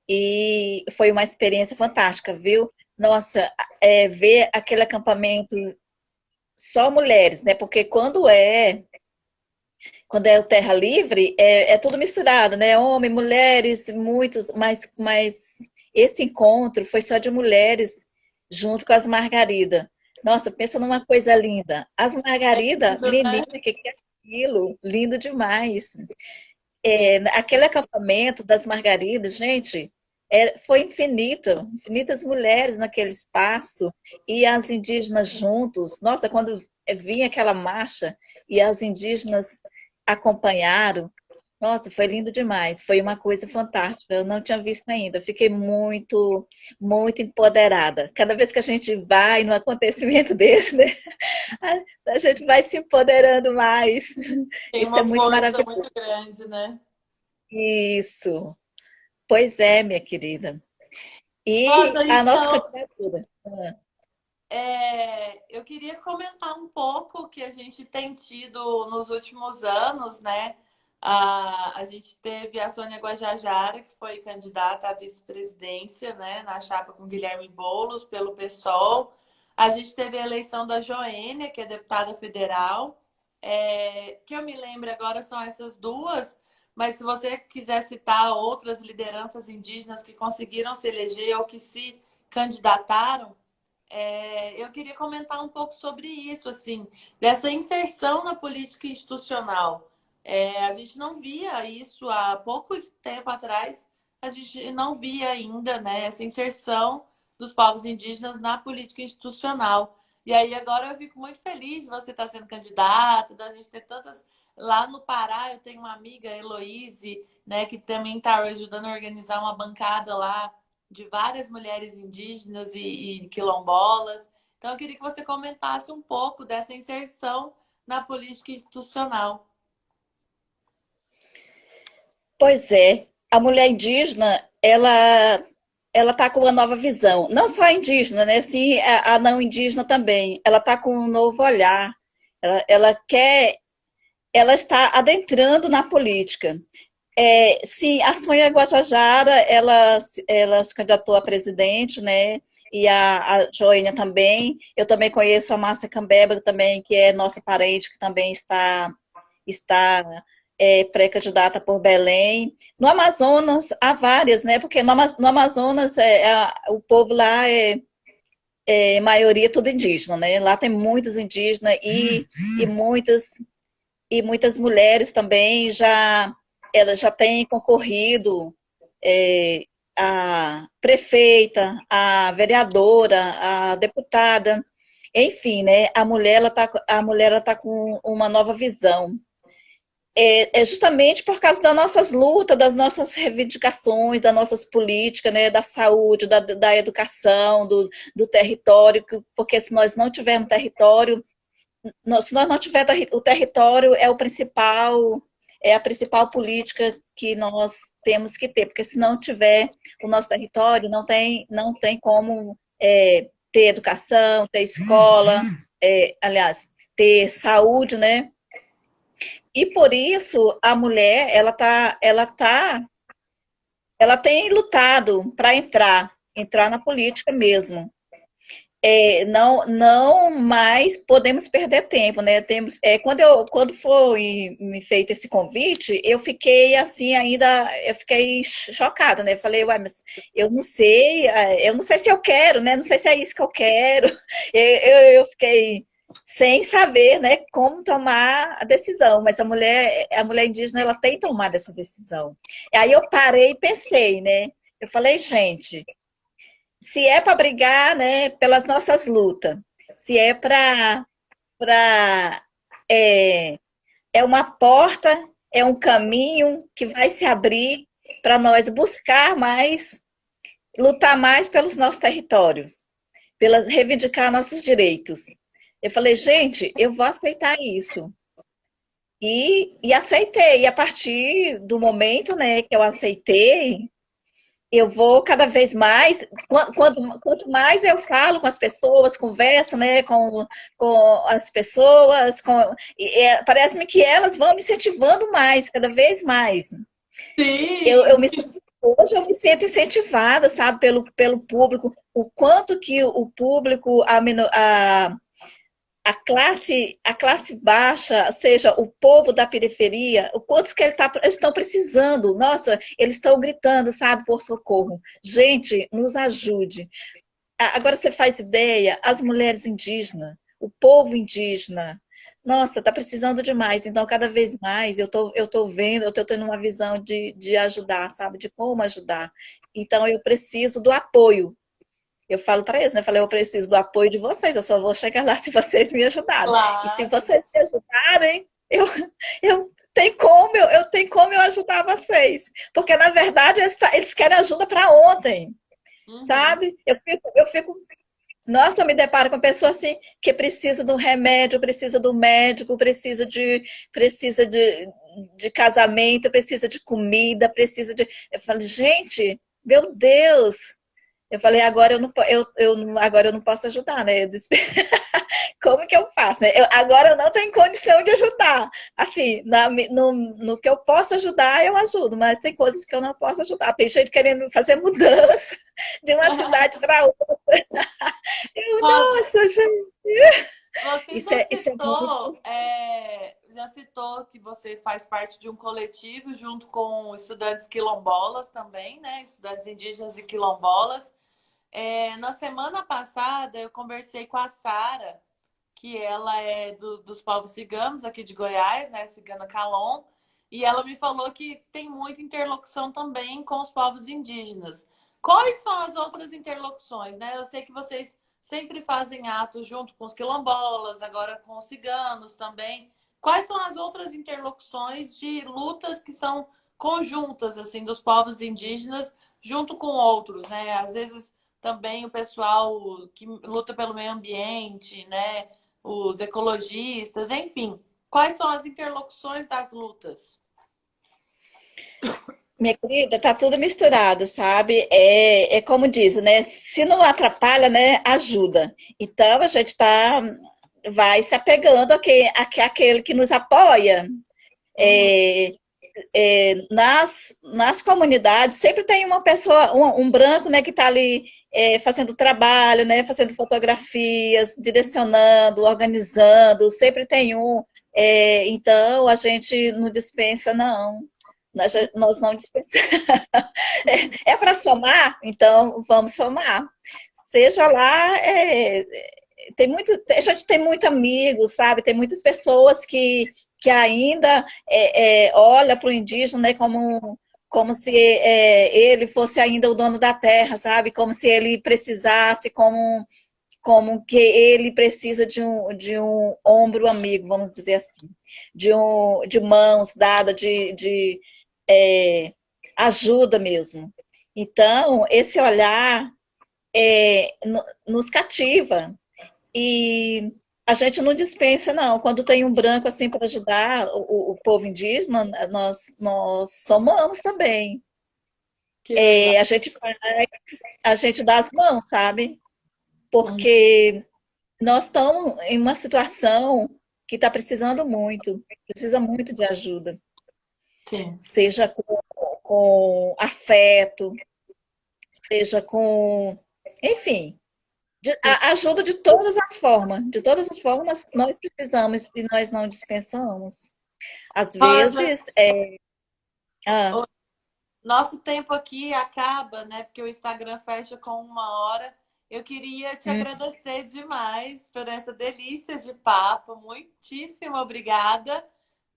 e foi uma experiência fantástica, viu? Nossa, ver aquele acampamento só mulheres, né? Porque quando é o Terra Livre, é tudo misturado, né? Homens, mulheres, muitos, mas esse encontro foi só de mulheres junto com as Margarida. Nossa, pensa numa coisa linda. As Margarida, Lindo, né? menina, que é aquilo? Lindo demais. Aquele acampamento das Margaridas, gente, foi infinito, infinitas mulheres naquele espaço e as indígenas juntos. Nossa, quando vinha aquela marcha e as indígenas acompanharam, nossa, foi lindo demais. Foi uma coisa fantástica. Eu não tinha visto ainda. Fiquei muito, muito empoderada. Cada vez que a gente vai num acontecimento desse, né? A gente vai se empoderando mais. Tem Isso é uma muito força maravilhoso. muito grande, né? Isso. Pois é, minha querida. E Rosa, a nossa então, candidatura. eu queria comentar um pouco o que a gente tem tido nos últimos anos, né? A gente teve a Sônia Guajajara, que foi candidata à vice-presidência, né, na chapa com Guilherme Boulos, pelo PSOL. A gente teve a eleição da Joênia, que é deputada federal. Que eu me lembro agora são essas duas, mas se você quiser citar outras lideranças indígenas que conseguiram se eleger ou que se candidataram, eu queria comentar um pouco sobre isso, assim, dessa inserção na política institucional. A gente não via isso há pouco tempo atrás, a gente não via ainda, né, essa inserção dos povos indígenas na política institucional. E aí agora eu fico muito feliz de você estar sendo candidata, da gente ter tantas. Lá no Pará eu tenho uma amiga, Heloíse, né, que também está ajudando a organizar uma bancada lá de várias mulheres indígenas e quilombolas. Então, eu queria que você comentasse um pouco dessa inserção na política institucional. Pois é, a mulher indígena, ela está com uma nova visão. Não só a indígena, né? Sim, a não indígena também. Ela está com um novo olhar. Ela quer, ela está adentrando na política. Sim, a Sônia Guajajara, ela se candidatou a presidente, né? E a Joênia também. Eu também conheço a Márcia Cambeba, também, que é nossa parente, que também está pré-candidata por Belém. No Amazonas, há várias, né? Porque no Amazonas, o povo lá maioria tudo indígena, né? Lá tem muitos indígenas e muitas mulheres também elas já têm concorrido, a prefeita, a vereadora, a deputada, enfim, né? A mulher ela tá com uma nova visão. Justamente por causa das nossas lutas, das nossas reivindicações, das nossas políticas, né, da saúde, da educação, do território, porque se nós não tivermos território, se nós não tivermos o território, é a principal política que nós temos que ter, porque se não tiver o nosso território, não tem como ter educação, ter escola, aliás, ter saúde, né? E por isso a mulher, ela tem lutado para entrar na política mesmo. Não mais podemos perder tempo, né? Quando foi me feito esse convite, eu fiquei assim eu fiquei chocada, né? Falei, ué, mas eu não sei se eu quero, né? Não sei se é isso que eu quero. Eu fiquei sem saber, né, como tomar a decisão, mas a mulher indígena, ela tem tomado essa decisão. E aí eu parei e pensei, né? Eu falei, gente, se é para brigar, né, pelas nossas lutas, se é para é uma porta, é um caminho que vai se abrir para nós buscar mais, lutar mais pelos nossos territórios, pelas reivindicar nossos direitos. Eu falei, gente, eu vou aceitar isso. E aceitei. E a partir do momento, né, que eu aceitei, eu vou cada vez mais, quanto mais eu falo com as pessoas, converso, né, com as pessoas, parece-me que elas vão me incentivando mais, cada vez mais. Eu, Sim! eu me, hoje eu me sinto incentivada, sabe, pelo público, o quanto que o público, a classe baixa, seja o povo da periferia, o quantos que eles estão precisando. Nossa, eles estão gritando, sabe, por socorro. Gente, nos ajude. Agora você faz ideia, as mulheres indígenas, o povo indígena, nossa, está precisando demais. Então, cada vez mais eu tô vendo, eu tô tendo uma visão de ajudar, sabe, de como ajudar. Então, eu preciso do apoio. Eu falo para eles, né? Eu falei, eu preciso do apoio de vocês, eu só vou chegar lá se vocês me ajudarem. E se Claro! vocês me ajudarem, eu tenho como eu ajudar vocês. Porque, na verdade, eles querem ajuda para ontem, Uhum. sabe? Eu fico, nossa, eu me deparo com uma pessoa assim que precisa de um remédio, precisa do médico, precisa de casamento, precisa de comida, precisa de. Eu falo, gente, meu Deus, eu falei, agora eu não posso ajudar, né? Como que eu faço, né? Agora eu não tenho condição de ajudar. Assim, no que eu posso ajudar, eu ajudo, mas tem coisas que eu não posso ajudar. Tem gente querendo fazer mudança de uma cidade para outra. Rosa, Nossa, gente, você isso é muito. já citou que você faz parte de um coletivo junto com estudantes quilombolas também, né? Estudantes indígenas e quilombolas. Na semana passada eu conversei com a Sara, que ela é dos povos ciganos aqui de Goiás, né? Cigana Calon, e ela me falou que tem muita interlocução também com os povos indígenas. Quais são as outras interlocuções, né? Eu sei que vocês sempre fazem atos junto com os quilombolas, agora com os ciganos também. Quais são as outras interlocuções de lutas que são conjuntas, assim, dos povos indígenas junto com outros, né? Às vezes também o pessoal que luta pelo meio ambiente, né? os ecologistas, enfim. Quais são as interlocuções das lutas? Minha querida, tá tudo misturado, sabe? É como diz, né? Se não atrapalha, né, ajuda. Então a gente vai se apegando àquele que nos apoia. Uhum, É, nas comunidades sempre tem uma pessoa, um branco, né, que está ali fazendo trabalho, né, fazendo fotografias, direcionando, organizando, sempre tem um. Então a gente não dispensa, não. Nós não dispensamos. É para somar? Então vamos somar. Seja lá, a gente tem muito amigos, sabe? Tem muitas pessoas que ainda olha para o indígena, né, como se ele fosse ainda o dono da terra, sabe? Como se ele precisasse, como que ele precisa de um ombro amigo, vamos dizer assim, de mãos dadas, de ajuda mesmo. Então, esse olhar nos cativa. E a gente não dispensa, não. Quando tem um branco assim para ajudar o povo indígena, nós somamos também. que legal. A gente faz, a gente dá as mãos, sabe? Uhum, Porque nós estamos em uma situação que está precisando muito, precisa muito de ajuda, sim. seja com afeto, seja com, enfim, ajuda de todas as formas nós precisamos e nós não dispensamos. Às Rosa, vezes, ah, o nosso tempo aqui acaba, né? Porque o Instagram fecha com 1 hora. Eu queria te hum, agradecer demais por essa delícia de papo. Muitíssimo obrigada.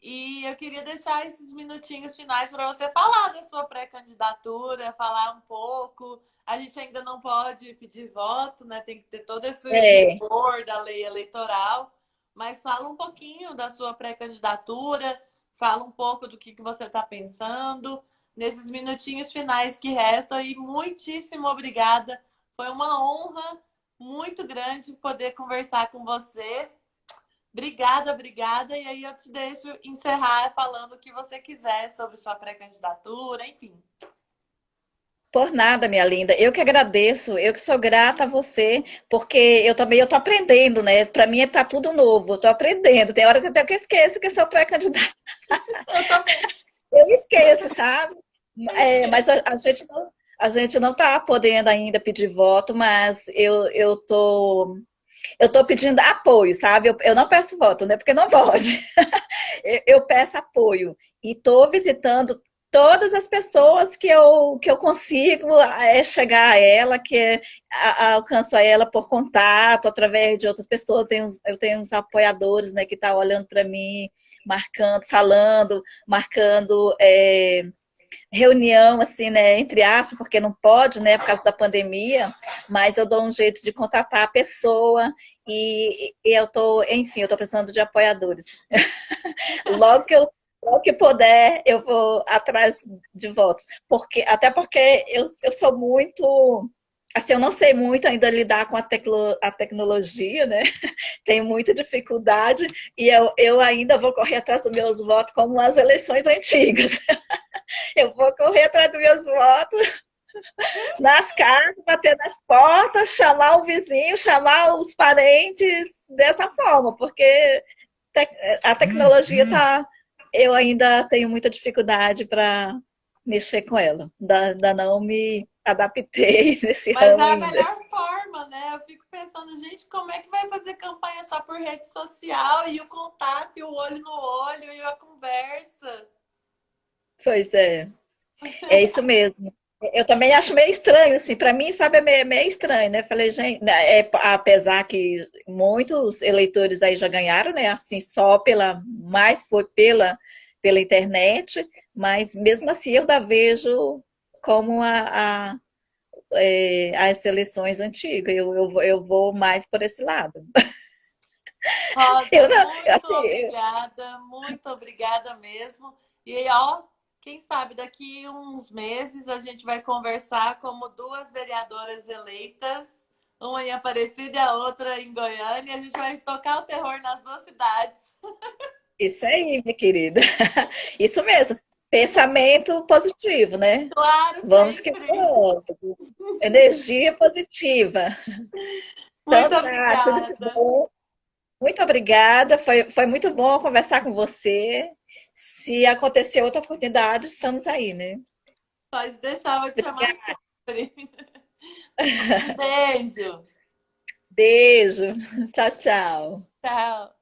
E eu queria deixar esses minutinhos finais para você falar da sua pré-candidatura, falar um pouco. A gente ainda não pode pedir voto, né? Tem que ter todo esse é, rigor da lei eleitoral. Mas fala um pouquinho da sua pré-candidatura, fala um pouco do que você está pensando nesses minutinhos finais que restam. E muitíssimo obrigada. Foi uma honra muito grande poder conversar com você. Obrigada, obrigada. E aí eu te deixo encerrar falando o que você quiser sobre sua pré-candidatura, enfim. por nada, minha linda. Eu que agradeço, eu que sou grata a você, porque eu tô aprendendo, né? Para mim tá tudo novo, eu tô aprendendo. Tem hora que até que eu esqueço que eu sou pré-candidata. Eu também Eu esqueço, sabe? Mas esqueço. a gente não tá podendo ainda pedir voto, mas eu tô pedindo apoio, sabe? Eu não peço voto, né? Porque não pode. Eu peço apoio e estou visitando todas as pessoas que eu consigo chegar a ela, alcanço a ela por contato, através de outras pessoas. Eu tenho uns apoiadores, né, que estão olhando para mim, marcando, falando, marcando reunião, assim, né, entre aspas, porque não pode, né, por causa da pandemia, mas eu dou um jeito de contatar a pessoa e enfim, eu tô precisando de apoiadores. Logo que logo que puder, eu vou atrás de votos. Até porque eu sou muito. Assim, eu não sei muito ainda lidar com a tecnologia, né? Tenho muita dificuldade e eu ainda vou correr atrás dos meus votos como as eleições antigas. Eu vou correr atrás dos meus votos nas casas, bater nas portas, chamar o vizinho, chamar os parentes dessa forma, porque a tecnologia tá. Eu ainda tenho muita dificuldade para mexer com ela. Ainda não me adaptei nesse Mas é ramo a ainda. melhor forma, né? Eu fico pensando, gente, como é que vai fazer campanha só por rede social e o contato, e o olho no olho, e a conversa? Pois é isso mesmo. Eu também acho meio estranho, assim, para mim, sabe, é meio estranho, né? Falei, gente, né, apesar que muitos eleitores aí já ganharam, né? Assim, mais foi pela internet, mas mesmo assim eu ainda vejo como as seleções antigas. Eu vou mais por esse lado. Rosa, Eu não, assim, muito obrigada mesmo. E aí, ó, quem sabe daqui uns meses a gente vai conversar como duas vereadoras eleitas uma em Aparecida e a outra em Goiânia. A gente vai tocar o terror nas duas cidades. Isso aí, minha querida. Isso mesmo. Pensamento positivo, né? Claro, Vamos que sempre. vamos. Energia positiva. Muito Então tá, tudo de obrigada. bom. Muito obrigada. Foi muito bom conversar com você. Se acontecer outra oportunidade, estamos aí, né? Pode deixar, vou te chamar sempre. Um beijo. Beijo. Tchau, tchau. Tchau.